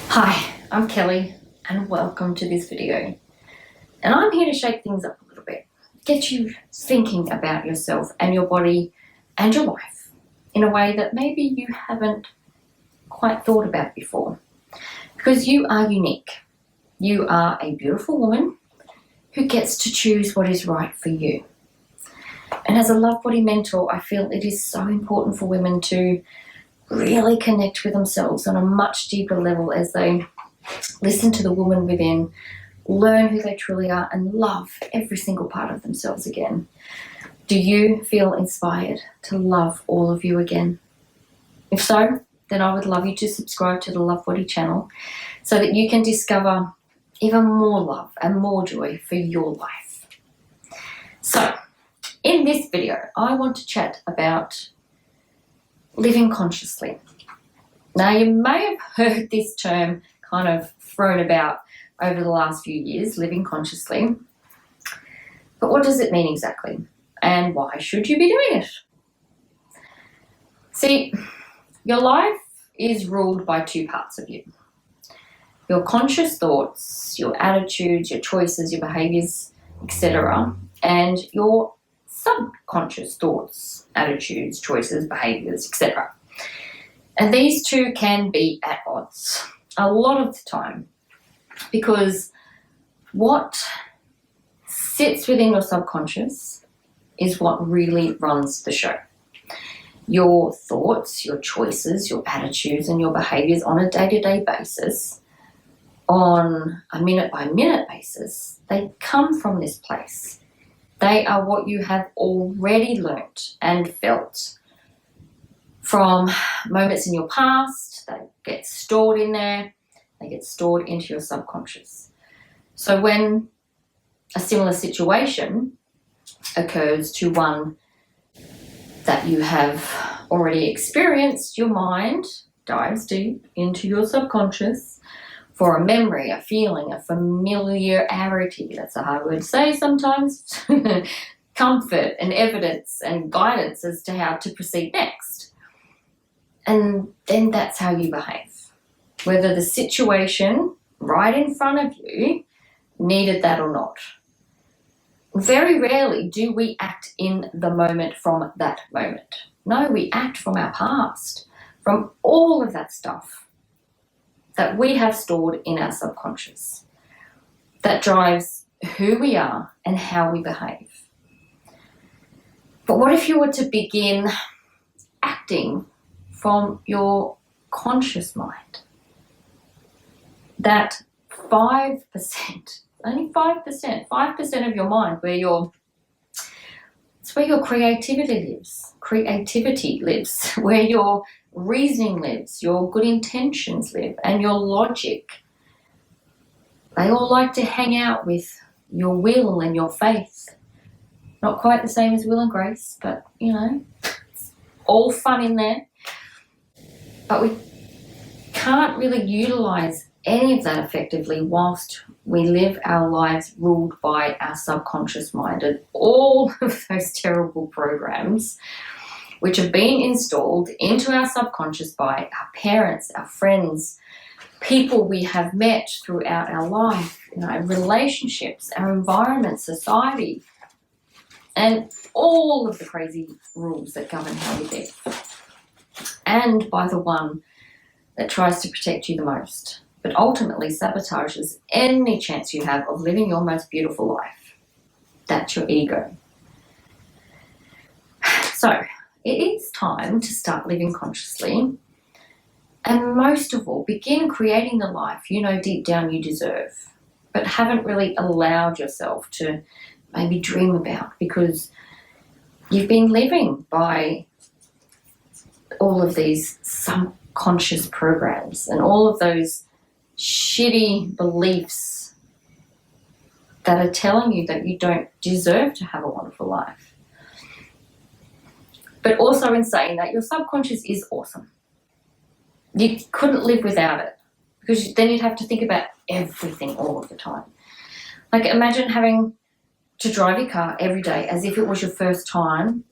Hi, I'm Kelly and welcome to this video. And I'm here to shake things up a little bit, get you thinking about yourself and your body and your life in a way that maybe you haven't quite thought about before. Because you are unique. You are a beautiful woman who gets to choose what is right for you. And as a love body mentor, I feel it is so important for women to really connect with themselves on a much deeper level as they listen to the woman within, learn who they truly are, and love every single part of themselves again. Do you feel inspired to love all of you again? If so, then I would love you to subscribe to the Love Body channel so that you can discover even more love and more joy for your life. So, in this video, I want to chat about living consciously. Now, you may have heard this term kind of thrown about over the last few years, living consciously. But what does it mean exactly? And why should you be doing it? See, your life is ruled by two parts of you. Your conscious thoughts, your attitudes, your choices, your behaviours, etc. And your subconscious thoughts, attitudes, choices, behaviours, etc. And these two can be at odds a lot of the time because what sits within your subconscious is what really runs the show. Your thoughts, your choices, your attitudes and your behaviours on a day-to-day basis, on a minute-by-minute basis, they come from this place. They are what you have already learnt and felt from moments in your past. They get stored in there. They get stored into your subconscious. So when a similar situation occurs to one that you have already experienced, your mind dives deep into your subconscious for a memory, a feeling, a familiarity, that's a hard word to say sometimes, comfort and evidence and guidance as to how to proceed next. And then that's how you behave. Whether the situation right in front of you needed that or not. Very rarely do we act in the moment from that moment. No, we act from our past, from all of that stuff that we have stored in our subconscious that drives who we are and how we behave. But what if you were to begin acting from your conscious mind? That 5%, only 5% of your mind it's where your creativity lives, where your reasoning lives, your good intentions live, and your logic. They all like to hang out with your will and your faith. Not quite the same as will and grace, but it's all fun in there. But we can't really utilize any of that effectively whilst we live our lives ruled by our subconscious mind and all of those terrible programs which have been installed into our subconscious by our parents, our friends, people we have met throughout our life, relationships, our environment, society, and all of the crazy rules that govern how we live. And by the one that tries to protect you the most, but ultimately sabotages any chance you have of living your most beautiful life. That's your ego. So, it is time to start living consciously, and most of all, begin creating the life you know deep down you deserve, but haven't really allowed yourself to maybe dream about because you've been living by all of these subconscious programs and all of those shitty beliefs that are telling you that you don't deserve to have a wonderful life. But also in saying that, your subconscious is awesome. You couldn't live without it because then you'd have to think about everything all of the time. Like imagine having to drive your car every day as if it was your first time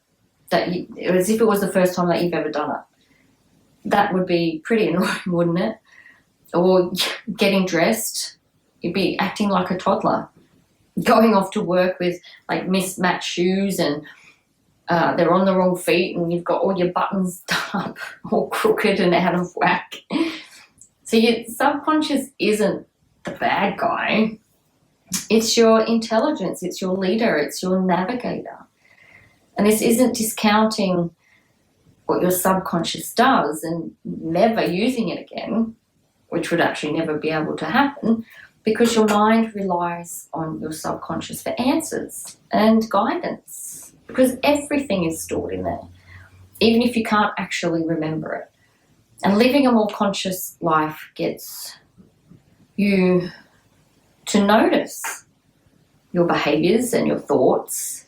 as if it was the first time that you've ever done it. That would be pretty annoying, wouldn't it? or getting dressed, you'd be acting like a toddler, going off to work with like mismatched shoes and they're on the wrong feet and you've got all your buttons done up all crooked and out of whack. So your subconscious isn't the bad guy. It's your intelligence, it's your leader, it's your navigator. And this isn't discounting what your subconscious does and never using it again, which would actually never be able to happen, because your mind relies on your subconscious for answers and guidance, because everything is stored in there, even if you can't actually remember it. And living a more conscious life gets you to notice your behaviours and your thoughts,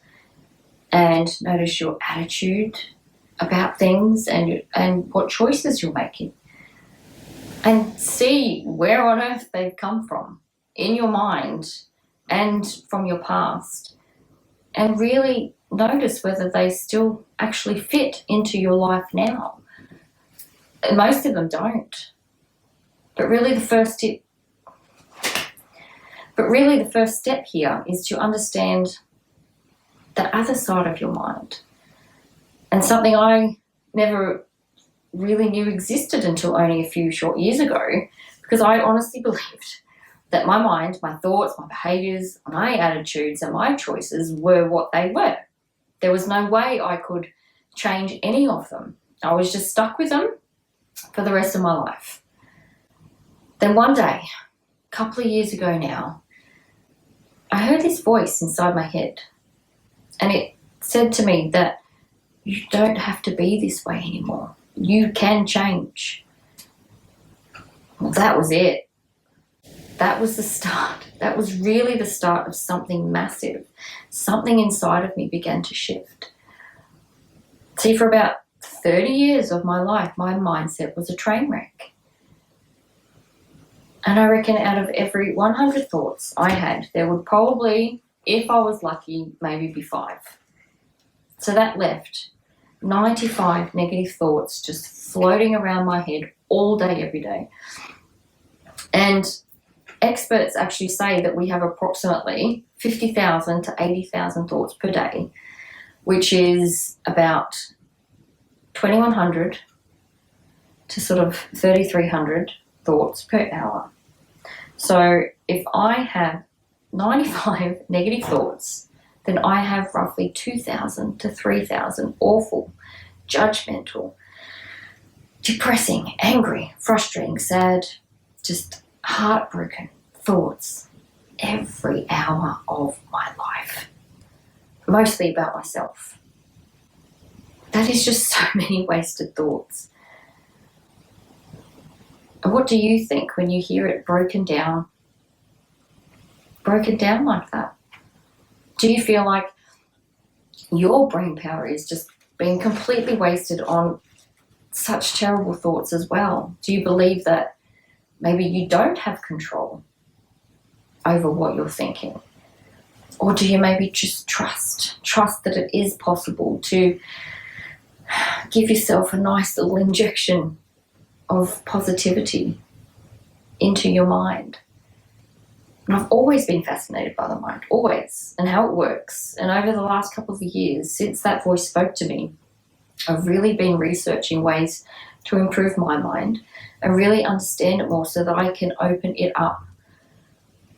and notice your attitude about things and what choices you're making, and see where on earth they've come from in your mind and from your past, and really notice whether they still actually fit into your life now. And most of them don't. But really the first step here is to understand the other side of your mind. And something I never really knew existed until only a few short years ago, because I honestly believed that my mind, my thoughts, my behaviours, my attitudes and my choices were what they were. There was no way I could change any of them. I was just stuck with them for the rest of my life. Then one day, a couple of years ago now, I heard this voice inside my head, and it said to me that you don't have to be this way anymore. You can change. Well, that was it. That was the start. That was really the start of something massive. Something inside of me began to shift. See, for about 30 years of my life, my mindset was a train wreck. And I reckon out of every 100 thoughts I had, there would probably, if I was lucky, maybe be 5. So that left 95 negative thoughts just floating around my head all day, every day. And experts actually say that we have approximately 50,000 to 80,000 thoughts per day, which is about 2,100 to sort of 3,300 thoughts per hour. So if I have 95 negative thoughts, then I have roughly 2,000 to 3,000 awful, judgmental, depressing, angry, frustrating, sad, just heartbroken thoughts every hour of my life, mostly about myself. That is just so many wasted thoughts. And what do you think when you hear it broken down like that? Do you feel like your brain power is just being completely wasted on such terrible thoughts as well? Do you believe that maybe you don't have control over what you're thinking? Or do you maybe just trust that it is possible to give yourself a nice little injection of positivity into your mind? And I've always been fascinated by the mind, always, and how it works. And over the last couple of years, since that voice spoke to me, I've really been researching ways to improve my mind and really understand it more so that I can open it up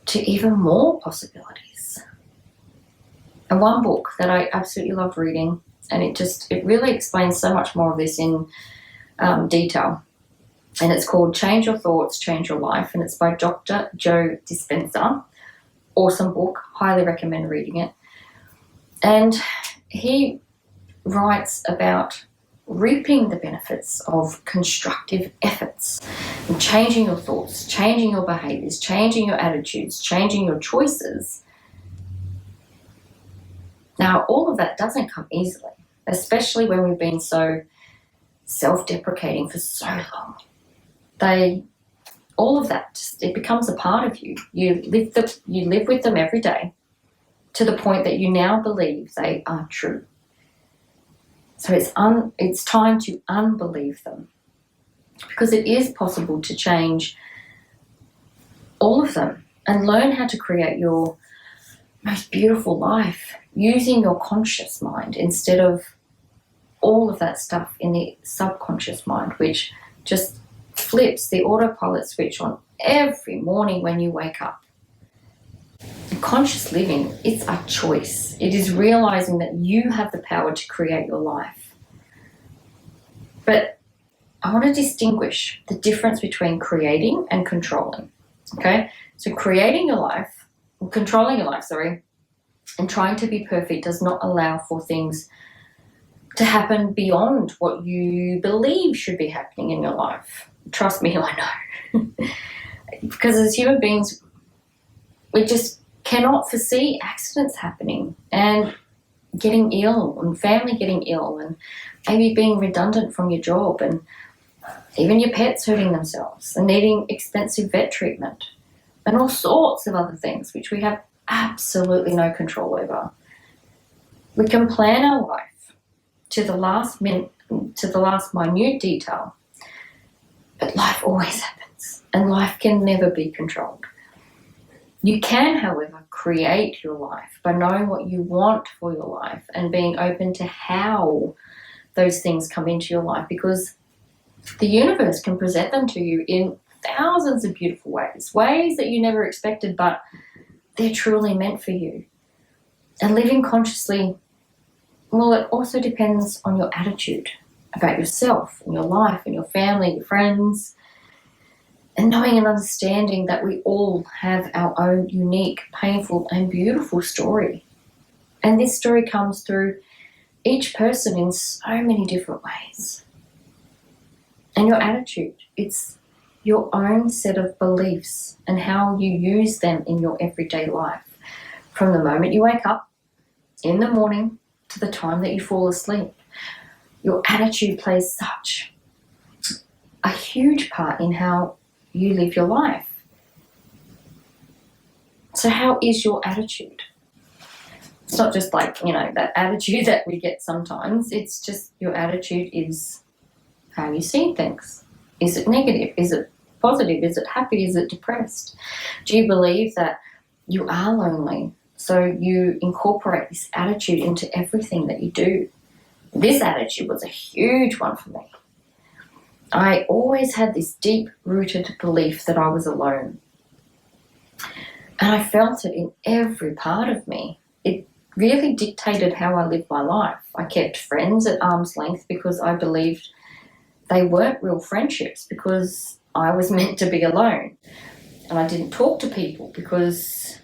to even more possibilities. And one book that I absolutely love reading, and it really explains so much more of this in detail, and it's called Change Your Thoughts, Change Your Life, and it's by Dr. Joe Dispenza. Awesome book, highly recommend reading it. And he writes about reaping the benefits of constructive efforts and changing your thoughts, changing your behaviours, changing your attitudes, changing your choices. Now, all of that doesn't come easily, especially when we've been so self-deprecating for so long. All of that, it becomes a part of you. You live with them every day to the point that you now believe they are true. So it's time to unbelieve them, because it is possible to change of them, and learn how to create your most beautiful life using your conscious mind instead of all of that stuff in the subconscious mind, which just flips the autopilot switch on every morning when you wake up. Conscious living, it's a choice. It is realizing that you have the power to create your life. But I want to distinguish the difference between creating and controlling. Okay? So controlling your life, and trying to be perfect does not allow for things to happen beyond what you believe should be happening in your life. Trust me, I know. Because as human beings, we just cannot foresee accidents happening and getting ill and family getting ill and maybe being redundant from your job and even your pets hurting themselves and needing expensive vet treatment and all sorts of other things which we have absolutely no control over. We can plan our life to the last minute, to the last minute detail, but life always happens and life can never be controlled. You can, however, create your life by knowing what you want for your life and being open to how those things come into your life, because the universe can present them to you in thousands of beautiful ways that you never expected, but they're truly meant for you. And living consciously, well, it also depends on your attitude about yourself and your life and your family, your friends, and knowing and understanding that we all have our own unique, painful and beautiful story. And this story comes through each person in so many different ways. And your attitude, it's your own set of beliefs and how you use them in your everyday life. From the moment you wake up in the morning to the time that you fall asleep, your attitude plays such a huge part in how you live your life. So how is your attitude? It's not just like, that attitude that we get sometimes. It's just your attitude is how you see things. Is it negative? Is it positive? Is it happy? Is it depressed? Do you believe that you are lonely? So you incorporate this attitude into everything that you do. This attitude was a huge one for me. I always had this deep-rooted belief that I was alone. And I felt it in every part of me. It really dictated how I lived my life. I kept friends at arm's length because I believed they weren't real friendships, because I was meant to be alone. And I didn't talk to people because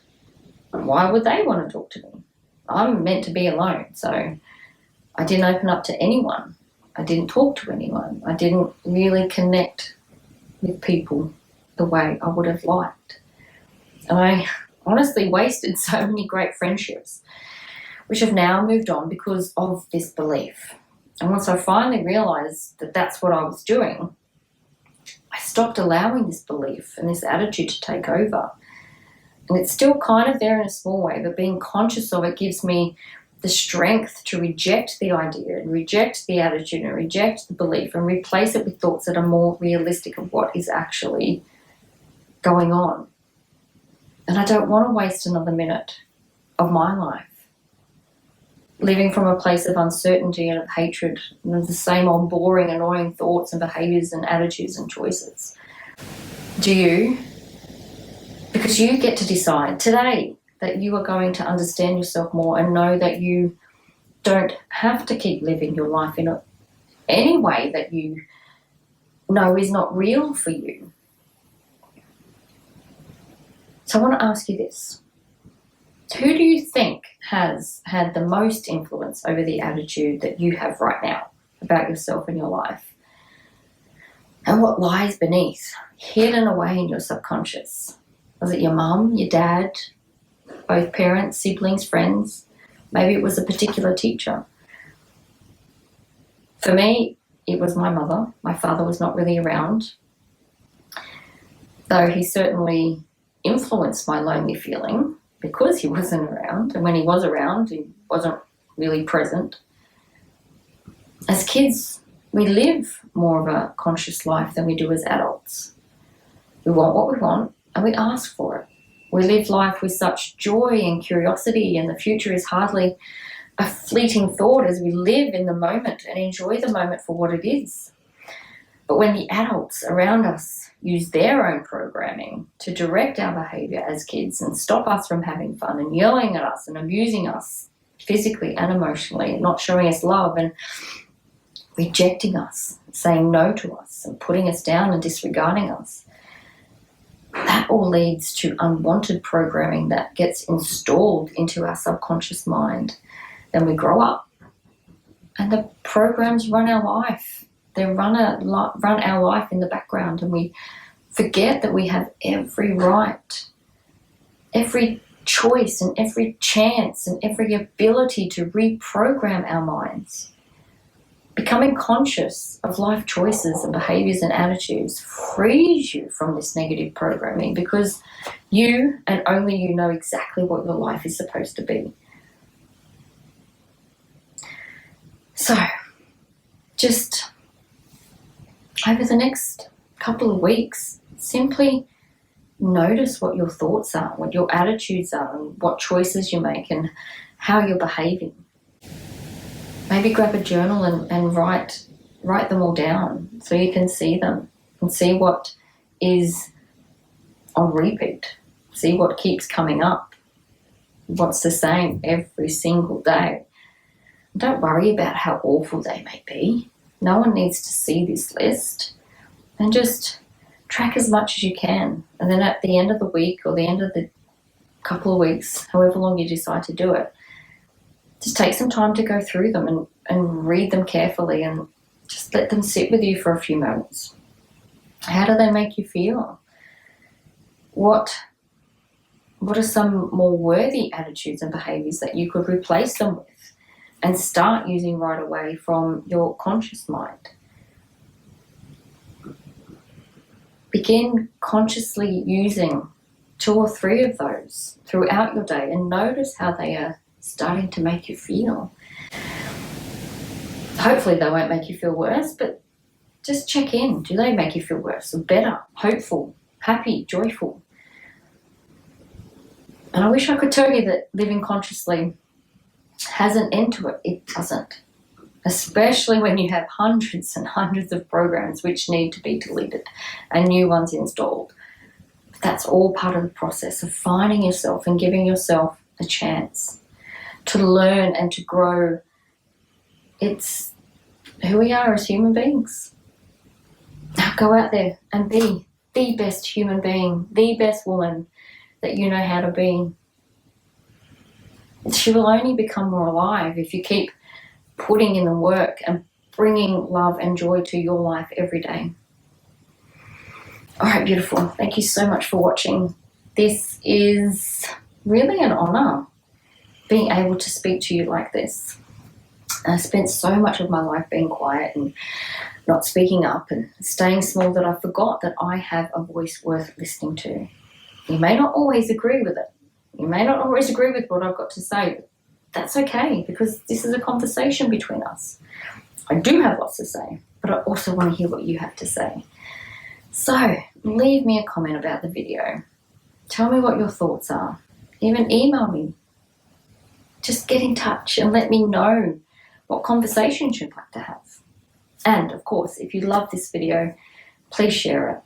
why would they want to talk to me? I'm meant to be alone. So I didn't open up to anyone. I didn't talk to anyone. I didn't really connect with people the way I would have liked. And I honestly wasted so many great friendships, which have now moved on because of this belief. And once I finally realised that that's what I was doing, I stopped allowing this belief and this attitude to take over. And it's still kind of there in a small way, but being conscious of it gives me the strength to reject the idea and reject the attitude and reject the belief and replace it with thoughts that are more realistic of what is actually going on. And I don't want to waste another minute of my life living from a place of uncertainty and of hatred and of the same old boring, annoying thoughts and behaviours and attitudes and choices. Do you? Because you get to decide today that you are going to understand yourself more and know that you don't have to keep living your life in any way that you know is not real for you. So I want to ask you this. Who do you think has had the most influence over the attitude that you have right now about yourself and your life? And what lies beneath, hidden away in your subconscious? Was it your mum, your dad, both parents, siblings, friends? Maybe it was a particular teacher. For me, it was my mother. My father was not really around, though he certainly influenced my lonely feeling because he wasn't around. And when he was around, he wasn't really present. As kids, we live more of a conscious life than we do as adults. We want what we want and we ask for it. We live life with such joy and curiosity, and the future is hardly a fleeting thought as we live in the moment and enjoy the moment for what it is. But when the adults around us use their own programming to direct our behaviour as kids and stop us from having fun and yelling at us and abusing us physically and emotionally, not showing us love and rejecting us, saying no to us and putting us down and disregarding us, that all leads to unwanted programming that gets installed into our subconscious mind. Then we grow up and the programs run our life. They run our life in the background, and we forget that we have every right, every choice and every chance and every ability to reprogram our minds. Becoming conscious of life choices and behaviours and attitudes frees you from this negative programming, because you and only you know exactly what your life is supposed to be. So, just over the next couple of weeks, simply notice what your thoughts are, what your attitudes are, and what choices you make and how you're behaving. Maybe grab a journal and write them all down so you can see them and see what is on repeat, see what keeps coming up, what's the same every single day. Don't worry about how awful they may be. No one needs to see this list, and just track as much as you can. And then at the end of the week or the end of the couple of weeks, however long you decide to do it, just take some time to go through them and read them carefully and just let them sit with you for a few moments. How do they make you feel? What are some more worthy attitudes and behaviours that you could replace them with and start using right away from your conscious mind? Begin consciously using 2 or 3 of those throughout your day and notice how they are starting to make you feel. Hopefully they won't make you feel worse, but just check in. Do they make you feel worse or better, hopeful, happy, joyful? And I wish I could tell you that living consciously has an end to it. It doesn't. Especially when you have hundreds and hundreds of programs which need to be deleted and new ones installed. But that's all part of the process of finding yourself and giving yourself a chance to learn and to grow. It's who we are as human beings. Now go out there and be the best human being, the best woman that you know how to be. She will only become more alive if you keep putting in the work and bringing love and joy to your life every day. All right, beautiful. Thank you so much for watching. This is really an honour, being able to speak to you like this. I spent so much of my life being quiet and not speaking up and staying small that I forgot that I have a voice worth listening to. You may not always agree with it. You may not always agree with what I've got to say, but that's okay, because this is a conversation between us. I do have lots to say, but I also want to hear what you have to say. So leave me a comment about the video. Tell me what your thoughts are. Even email me. Just get in touch and let me know what conversations you'd like to have. And of course, if you love this video, please share it.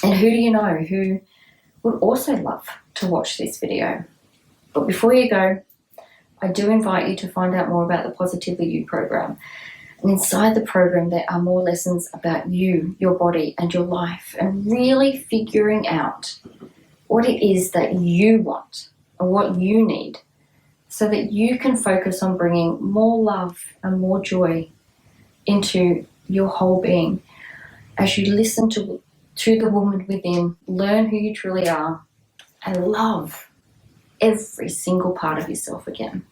And who do you know who would also love to watch this video? But before you go, I do invite you to find out more about the Positively You program. And inside the program, there are more lessons about you, your body, and your life, and really figuring out what it is that you want and what you need, so that you can focus on bringing more love and more joy into your whole being as you listen to the woman within, learn who you truly are, and love every single part of yourself again.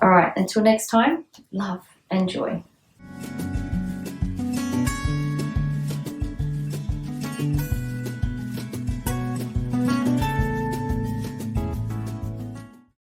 All right, until next time, love and joy.